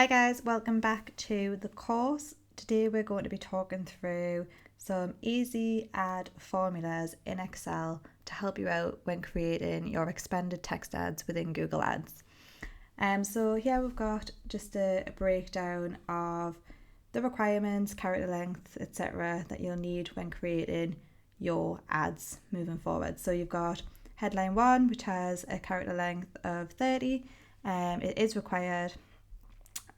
Hi guys, welcome back to the course. Today we're going to be talking through some easy ad formulas in Excel to help you out when creating your expanded text ads within Google Ads. So here we've got just a breakdown of the requirements, character length, etc. that you'll need when creating your ads moving forward. So you've got headline 1, which has a character length of 30. It is required,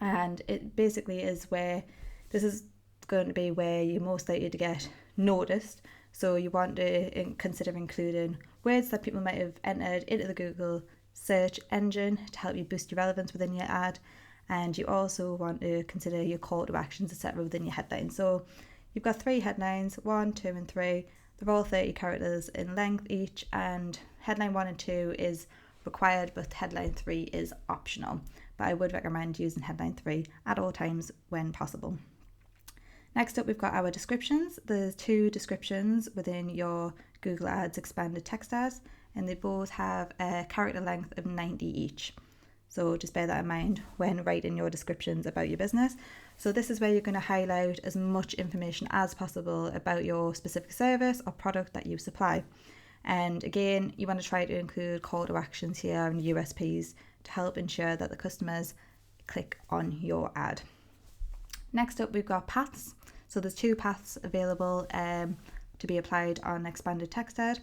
and it basically is where this is going to be where you're most likely to get noticed. So you want to consider including words that people might have entered into the Google search engine to help you boost your relevance within your ad. And you also want to consider your call to actions, etc. within your headline. So you've got 3 headlines, 1, 2 and 3. They're all 30 characters in length each, and headline 1 and 2 is required, but headline 3 is optional. But I would recommend using headline 3 at all times when possible. Next up, we've got our descriptions. There's 2 descriptions within your Google Ads expanded text ads, and they both have a character length of 90 each. So just bear that in mind when writing your descriptions about your business. So this is where you're going to highlight as much information as possible about your specific service or product that you supply. And again, you want to try to include call to actions here and USPs to help ensure that the customers click on your ad. Next up, we've got paths. So there's 2 paths available to be applied on expanded text ad,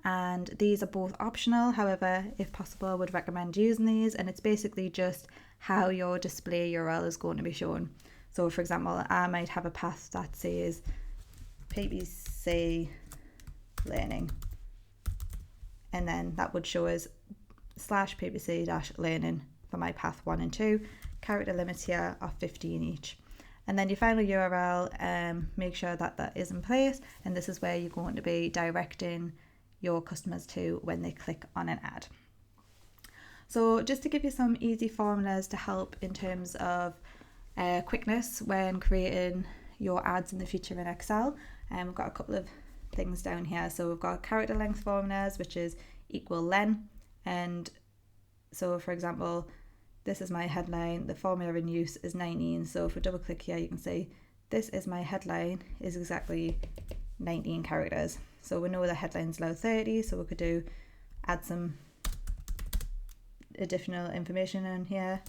and these are both optional. However, if possible, I would recommend using these, and it's basically just how your display URL is going to be shown. So for example, I might have a path that says PPC learning, and then that would show us /PPC-learning for my path 1 and 2. Character limits here are 15 each. And then your final URL, make sure that that is in place, and this is where you're going to be directing your customers to when they click on an ad. So just to give you some easy formulas to help in terms of quickness when creating your ads in the future in Excel, we've got a couple of things down here. So we've got character length formulas, which is equal len, and so for example, this is my headline, the formula in use is 19. So if we double click here, you can see this is my headline is exactly 19 characters. So we know the headline's allow 30, so we could add some additional information in here.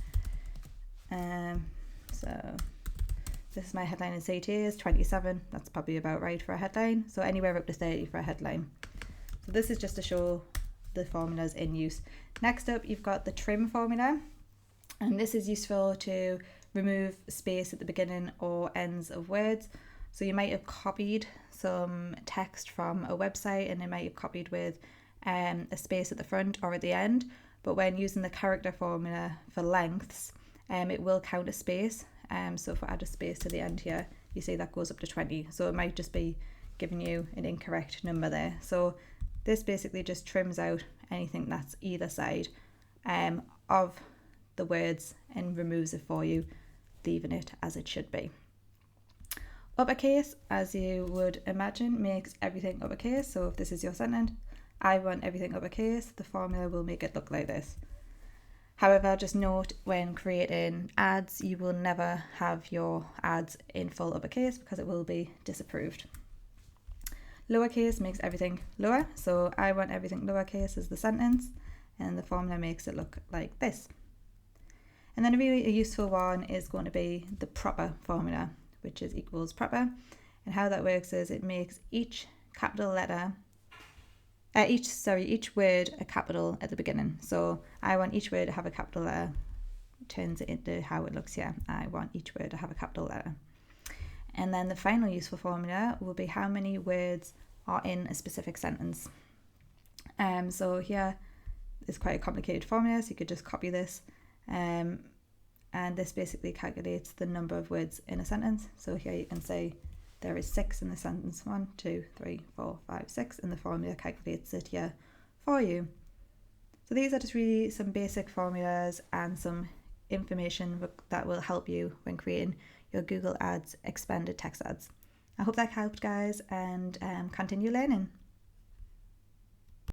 So this is my headline in CTA is 27. That's probably about right for a headline. So anywhere up to 30 for a headline. So this is just to show the formulas in use. Next up, you've got the trim formula, and this is useful to remove space at the beginning or ends of words. So you might have copied some text from a website, and it might have copied with a space at the front or at the end, but when using the character formula for lengths, it will count a space. So if I add a space to the end here, you see that goes up to 20. So it might just be giving you an incorrect number there. So this basically just trims out anything that's either side of the words and removes it for you, leaving it as it should be. Uppercase, as you would imagine, makes everything uppercase. So if this is your sentence, I want everything uppercase, the formula will make it look like this. However, just note when creating ads, you will never have your ads in full uppercase because it will be disapproved. Lowercase makes everything lower. So I want everything lowercase as the sentence, and the formula makes it look like this. And then a useful one is going to be the proper formula, which is equals proper. And how that works is it makes each word a capital at the beginning. So I want each word to have a capital letter, turns it into how it looks here. I want each word to have a capital letter. And then the final useful formula will be how many words are in a specific sentence. So here is quite a complicated formula, so you could just copy this. And this basically calculates the number of words in a sentence. So here you can say there is 6 in the sentence, 1, 2, 3, 4, 5, 6, and the formula calculates it here for you. So these are just really some basic formulas and some information that will help you when creating your Google Ads expanded text ads. I hope that helped, guys, and continue learning.